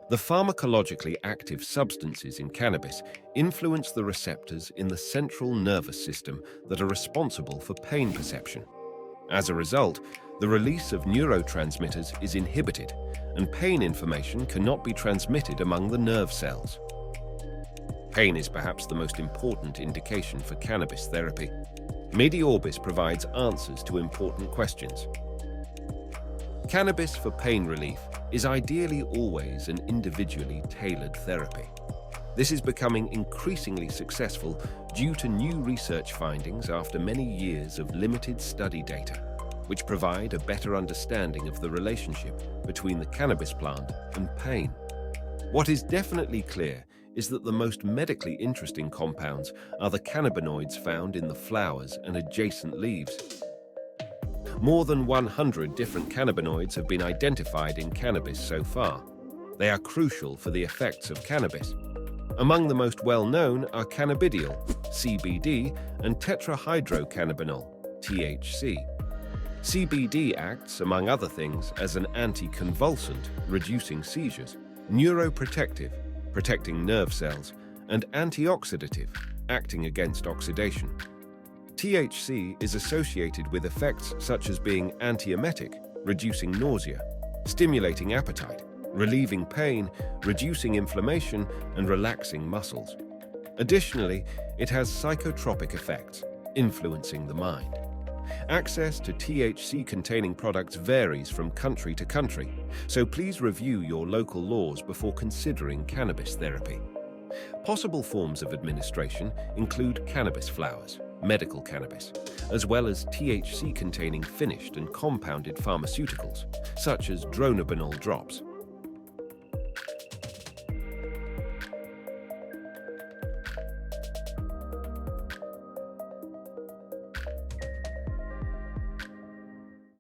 The pharmacologically active substances in cannabis influence the receptors in the central nervous system that are responsible for pain perception. As a result, the release of neurotransmitters is inhibited, and pain information cannot be transmitted among the nerve cells. Pain is perhaps the most important indication for cannabis therapy. Mediorbis provides answers to important questions. Cannabis for pain relief is ideally always an individually tailored therapy. This is becoming increasingly successful due to new research findings after many years of limited study data, which provide a better understanding of the relationship between the cannabis plant and pain. What is definitely clear is that the most medically interesting compounds are the cannabinoids found in the flowers and adjacent leaves. More than 100 different cannabinoids have been identified in cannabis so far. They are crucial for the effects of cannabis. Among the most well-known are cannabidiol, CBD, and tetrahydrocannabinol, THC. CBD acts, among other things, as an anticonvulsant, reducing seizures, neuroprotective, protecting nerve cells, and antioxidative, acting against oxidation. THC is associated with effects such as being antiemetic, reducing nausea, stimulating appetite, relieving pain, reducing inflammation, and relaxing muscles. Additionally, it has psychotropic effects, influencing the mind. Access to THC-containing products varies from country to country, so please review your local laws before considering cannabis therapy. Possible forms of administration include cannabis flowers, medical cannabis, as well as THC-containing finished and compounded pharmaceuticals, such as dronabinol drops.